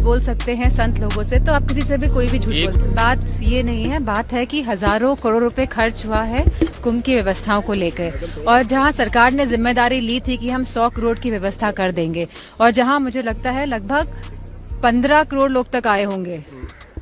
बोल सकते हैं संत लोगों से, तो आप किसी से भी कोई भी झूठ बोल सकते हैं। बात ये नहीं है, बात है कि हजारों करोड़ रुपए खर्च हुआ है कुंभ की व्यवस्थाओं को लेकर, और जहां सरकार ने जिम्मेदारी ली थी कि हम 100 करोड़ की व्यवस्था कर देंगे, और जहां मुझे लगता है लगभग 15 करोड़ लोग तक आए होंगे,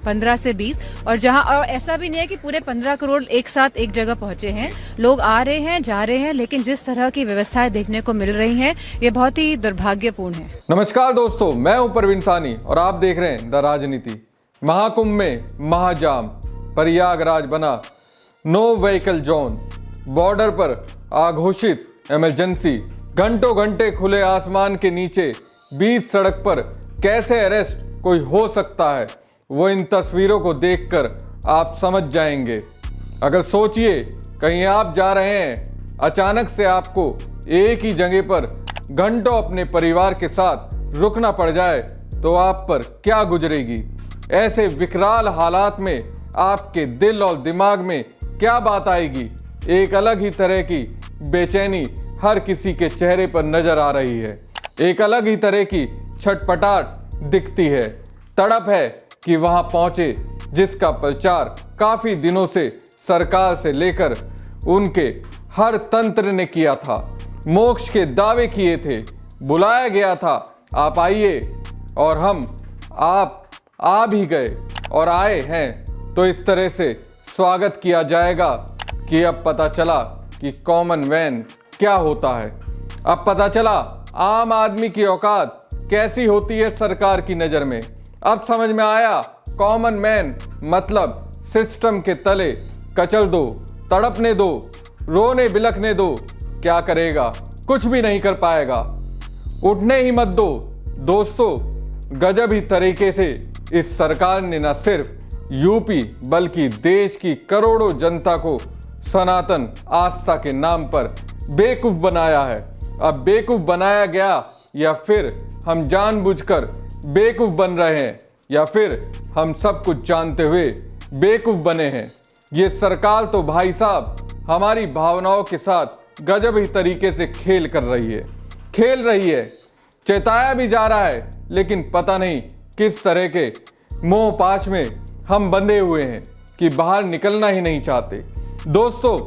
15 से 20, और जहां, और ऐसा भी नहीं है कि पूरे 15 करोड़ एक साथ एक जगह पहुंचे हैं। लोग आ रहे हैं, जा रहे हैं, लेकिन जिस तरह की व्यवस्थाएं देखने को मिल रही हैं, ये बहुत ही दुर्भाग्यपूर्ण है। नमस्कार दोस्तों, मैं हूं परवीन सानी और आप देख रहे हैं द राजनीति। महाकुंभ में महाजाम, प्रयागराज बना नो व्हीकल जोन, बॉर्डर पर आघोषित इमरजेंसी, घंटों घंटे खुले आसमान के नीचे बीच सड़क पर कैसे अरेस्ट कोई हो सकता है, वो इन तस्वीरों को देखकर आप समझ जाएंगे। अगर सोचिए कहीं आप जा रहे हैं, अचानक से आपको एक ही जगह पर घंटों अपने परिवार के साथ रुकना पड़ जाए तो आप पर क्या गुजरेगी। ऐसे विकराल हालात में आपके दिल और दिमाग में क्या बात आएगी। एक अलग ही तरह की बेचैनी हर किसी के चेहरे पर नजर आ रही है। एक अलग ही तरह की छटपटाहट दिखती है। तड़प है कि वहां पहुंचे जिसका प्रचार काफी दिनों से सरकार से लेकर उनके हर तंत्र ने किया था। मोक्ष के दावे किए थे, बुलाया गया था, आप आइए, और आप आ भी गए और आए हैं। तो इस तरह से स्वागत किया जाएगा कि अब पता चला कि कॉमन मैन क्या होता है। अब पता चला आम आदमी की औकात कैसी होती है सरकार की नजर में। अब समझ में आया कॉमन मैन मतलब सिस्टम के तले कचल दो, तड़पने दो, रोने बिलखने दो। क्या करेगा? कुछ भी नहीं कर पाएगा। उठने ही मत दो। दोस्तों, गजब ही तरीके से इस सरकार ने न सिर्फ यूपी बल्कि देश की करोड़ों जनता को सनातन आस्था के नाम पर बेवकूफ बनाया है। अब बेवकूफ बनाया गया, या फिर हम जानबूझकर बेवकूफ बन रहे हैं, या फिर हम सब कुछ जानते हुए बेवकूफ बने हैं। ये सरकार तो भाई साहब हमारी भावनाओं के साथ गजब ही तरीके से खेल रही है। चेताया भी जा रहा है, लेकिन पता नहीं किस तरह के मोह पाश में हम बंधे हुए हैं कि बाहर निकलना ही नहीं चाहते। दोस्तों,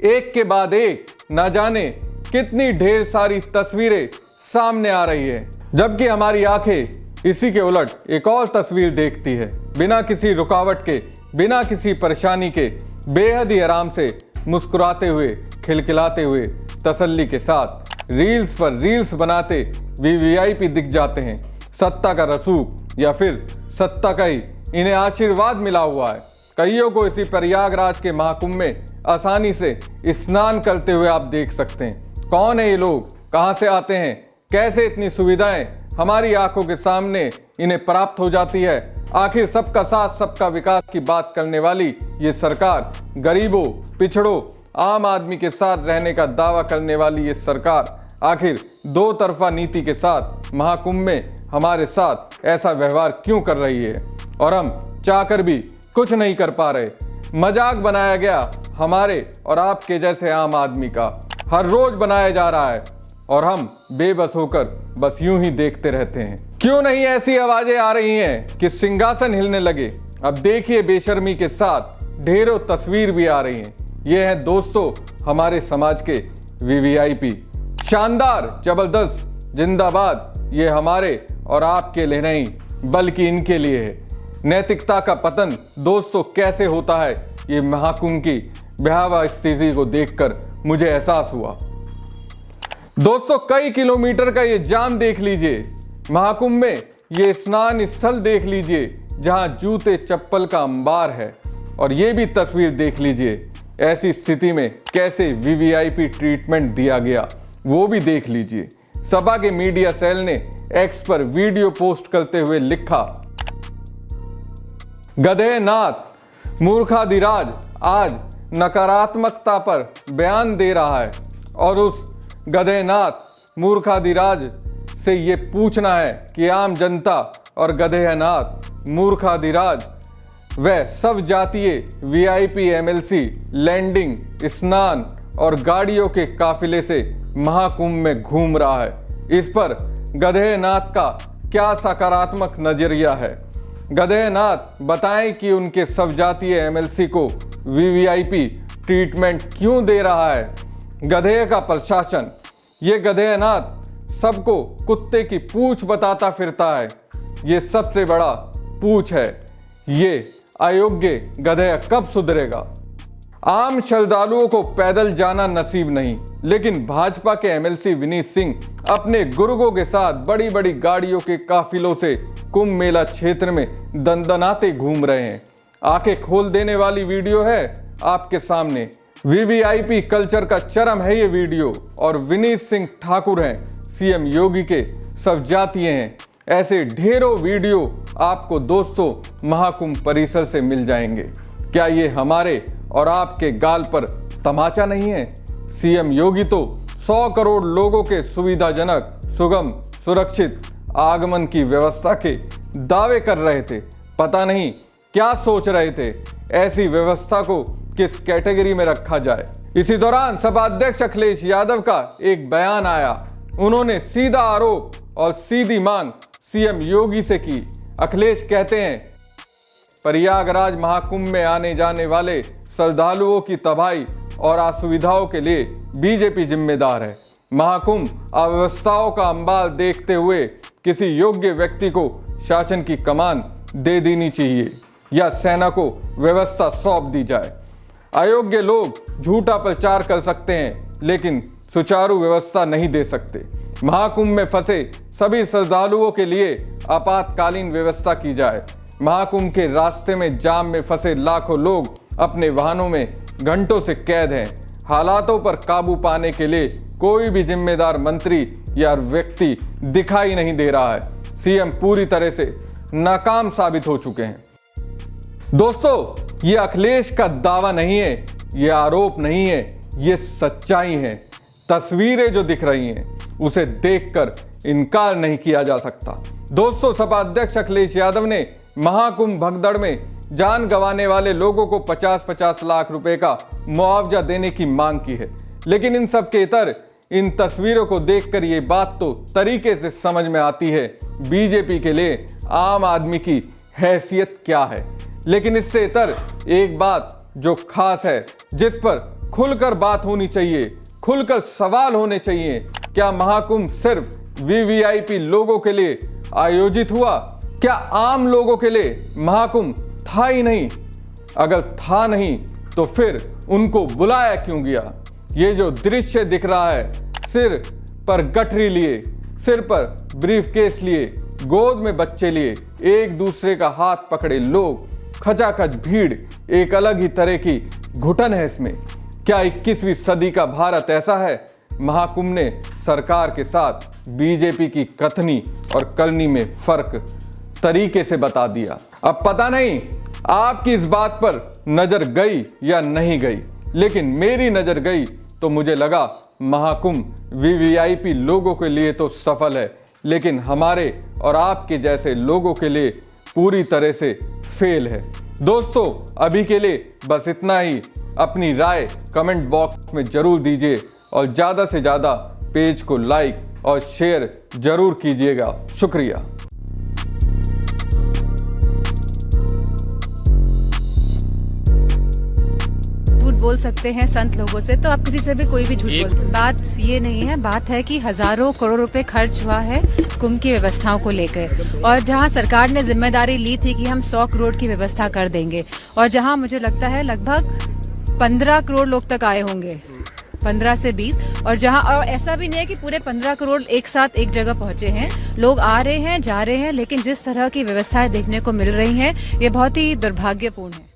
एक के बाद एक न जाने कितनी ढेर सारी तस्वीरें सामने आ रही है, जबकि हमारी आंखें इसी के उलट एक और तस्वीर देखती है। बिना किसी रुकावट के, बिना किसी परेशानी के, बेहद ही आराम से मुस्कुराते हुए, खिलखिलाते हुए, तसल्ली के साथ रील्स पर रील्स बनाते वीवीआईपी दिख जाते हैं। सत्ता का रसूख या फिर सत्ता का ही इन्हें आशीर्वाद मिला हुआ है। कईयों को इसी प्रयागराज के महाकुंभ में आसानी से स्नान करते हुए आप देख सकते हैं। कौन है ये लोग? कहां से आते हैं? कैसे इतनी सुविधाएं हमारी आंखों के सामने इन्हें प्राप्त हो जाती है? आखिर सबका साथ सबका विकास की बात करने वाली ये सरकार, गरीबों, पिछड़ों, आम आदमी के साथ रहने का दावा करने वाली ये सरकार आखिर दो तरफा नीति के साथ महाकुंभ में हमारे साथ ऐसा व्यवहार क्यों कर रही है? और हम चाहकर भी कुछ नहीं कर पा रहे। मजाक बनाया गया हमारे और आपके जैसे आम आदमी का, हर रोज बनाया जा रहा है, और हम बेबस होकर बस यूं ही देखते रहते हैं। क्यों नहीं ऐसी आवाजें आ रही हैं कि सिंहासन हिलने लगे? अब देखिए, बेशर्मी के साथ ढेरों तस्वीर भी आ रही हैं। ये है दोस्तों हमारे समाज के वीवीआईपी। शानदार, जबरदस्त, जिंदाबाद। ये हमारे और आपके लिए नहीं बल्कि इनके लिए है। नैतिकता का पतन दोस्तों कैसे होता है, ये महाकुंभ की भयावह स्थिति को देखकर मुझे एहसास हुआ। दोस्तों, कई किलोमीटर का ये जाम देख लीजिए। महाकुंभ में ये स्नान स्थल देख लीजिए जहां जूते चप्पल का अंबार है, और ये भी तस्वीर देख लीजिए। ऐसी स्थिति में कैसे वीवीआईपी ट्रीटमेंट दिया गया वो भी देख लीजिए। सपा के मीडिया सेल ने एक्स पर वीडियो पोस्ट करते हुए लिखा, गधे नाथ मूर्खाधिराज आज नकारात्मकता पर बयान दे रहा है, और उस गधे नाथ मूर्खाधिराज से ये पूछना है कि आम जनता और गधे नाथ मूर्खाधिराज वह सब जातीय वीआईपी एमएलसी लैंडिंग, स्नान और गाड़ियों के काफिले से महाकुंभ में घूम रहा है। इस पर गधे नाथ का क्या सकारात्मक नजरिया है। गधेनाथ बताएं कि उनके स्वजातीय एमएलसी को वीवीआईपी ट्रीटमेंट क्यों दे रहा है गधे का प्रशासन। ये गधेनाथ सबको कुत्ते की पूंछ बताता फिरता है। ये सबसे बड़ा पूंछ है। ये अयोग्य गधे कब सुधरेगा। आम श्रद्धालुओं को पैदल जाना नसीब नहीं, लेकिन भाजपा के एमएलसी विनीत सिंह अपने गुर्गों के साथ बड़ी बड़ी गाड़ियों के काफिलों से कुंभ मेला क्षेत्र में दंदनाते घूम रहे हैं। आंखें खोल देने वाली वीडियो है आपके सामने। वीवीआईपी कल्चर का चरम है ये वीडियो, और विनीत सिंह ठाकुर हैं सीएम योगी के स्वजातीय हैं। ऐसे ढेरों वीडियो आपको दोस्तों महाकुंभ परिसर से मिल जाएंगे। क्या ये हमारे और आपके गाल पर तमाचा नहीं है। सीएम योगी तो 100 करोड़ लोगों के सुविधाजनक, सुगम, सुरक्षित आगमन की व्यवस्था के दावे कर रहे थे। पता नहीं क्या सोच रहे थे। ऐसी व्यवस्था को किस कैटेगरी में रखा जाए। इसी दौरान सपा अध्यक्ष अखिलेश यादव का एक बयान आया। उन्होंने सीधा आरोप और सीधी मांग सीएम योगी से की। अखिलेश कहते हैं, प्रयागराज महाकुंभ में आने जाने वाले श्रद्धालुओं की तबाही और असुविधाओं के लिए बीजेपी जिम्मेदार है। महाकुंभ अव्यवस्थाओं का अंबाल देखते हुए किसी योग्य व्यक्ति को शासन की कमान दे देनी चाहिए या सेना को व्यवस्था सौंप दी जाए। अयोग्य लोग झूठा प्रचार कर सकते हैं, लेकिन सुचारू व्यवस्था नहीं दे सकते। महाकुंभ में फंसे सभी श्रद्धालुओं के लिए आपातकालीन व्यवस्था की जाए। महाकुंभ के रास्ते में जाम में फंसे लाखों लोग अपने वाहनों में घंटों से कैद हैं। हालातों पर काबू पाने के लिए कोई भी जिम्मेदार मंत्री या व्यक्ति दिखाई नहीं दे रहा है। सीएम पूरी तरह से नाकाम साबित हो चुके हैं। दोस्तों, ये अखिलेश का दावा नहीं है, ये आरोप नहीं है, ये सच्चाई है। तस्वीरें जो दिख रही हैं उसे देखकर इनकार नहीं किया जा सकता। दोस्तों, सपा अध्यक्ष अखिलेश यादव ने महाकुंभ भगदड़ में जान गंवाने वाले लोगों को 50-50 लाख रुपए का मुआवजा देने की मांग की है। लेकिन इन सब के इतर इन तस्वीरों को देखकर ये बात तो तरीके से समझ में आती है बीजेपी के लिए आम आदमी की हैसियत क्या है। लेकिन इससे इतर एक बात जो खास है, जिस पर खुलकर बात होनी चाहिए, खुलकर सवाल होने चाहिए, क्या महाकुंभ सिर्फ वीवीआईपी लोगों के लिए आयोजित हुआ? क्या आम लोगों के लिए महाकुंभ था ही नहीं? अगर था नहीं तो फिर उनको बुलाया क्यों गया? ये जो दृश्य दिख रहा है, सिर पर गठरी लिए, सिर पर ब्रीफकेस लिए, गोद में बच्चे लिए, एक दूसरे का हाथ पकड़े लोग, खचाखच भीड़, एक अलग ही तरह की घुटन है इसमें। क्या 21वीं सदी का भारत ऐसा है? महाकुंभ ने सरकार के साथ बीजेपी की कथनी और करनी में फर्क तरीके से बता दिया। अब पता नहीं आपकी इस बात पर नजर गई या नहीं गई, लेकिन मेरी नजर गई तो मुझे लगा महाकुंभ वीवीआईपी लोगों के लिए तो सफल है, लेकिन हमारे और आपके जैसे लोगों के लिए पूरी तरह से फेल है। दोस्तों, अभी के लिए बस इतना ही। अपनी राय कमेंट बॉक्स में जरूर दीजिए और ज़्यादा से ज़्यादा पेज को लाइक और शेयर जरूर कीजिएगा। शुक्रिया। बोल सकते हैं संत लोगों से, तो आप किसी से भी कोई भी झूठ बोल सकते। बात ये नहीं है, बात है कि हजारों करोड़ रुपए खर्च हुआ है कुंभ की व्यवस्थाओं को लेकर, और जहां सरकार ने जिम्मेदारी ली थी कि हम 100 करोड़ की व्यवस्था कर देंगे, और जहां मुझे लगता है लगभग 15 करोड़ लोग तक आए होंगे, 15 से 20, और जहां, और ऐसा भी नहीं है कि पूरे 15 करोड़ एक साथ एक जगह पहुंचे हैं। लोग आ रहे हैं, जा रहे हैं, लेकिन जिस तरह की व्यवस्थाएं देखने को मिल रही हैं, ये बहुत ही दुर्भाग्यपूर्ण है।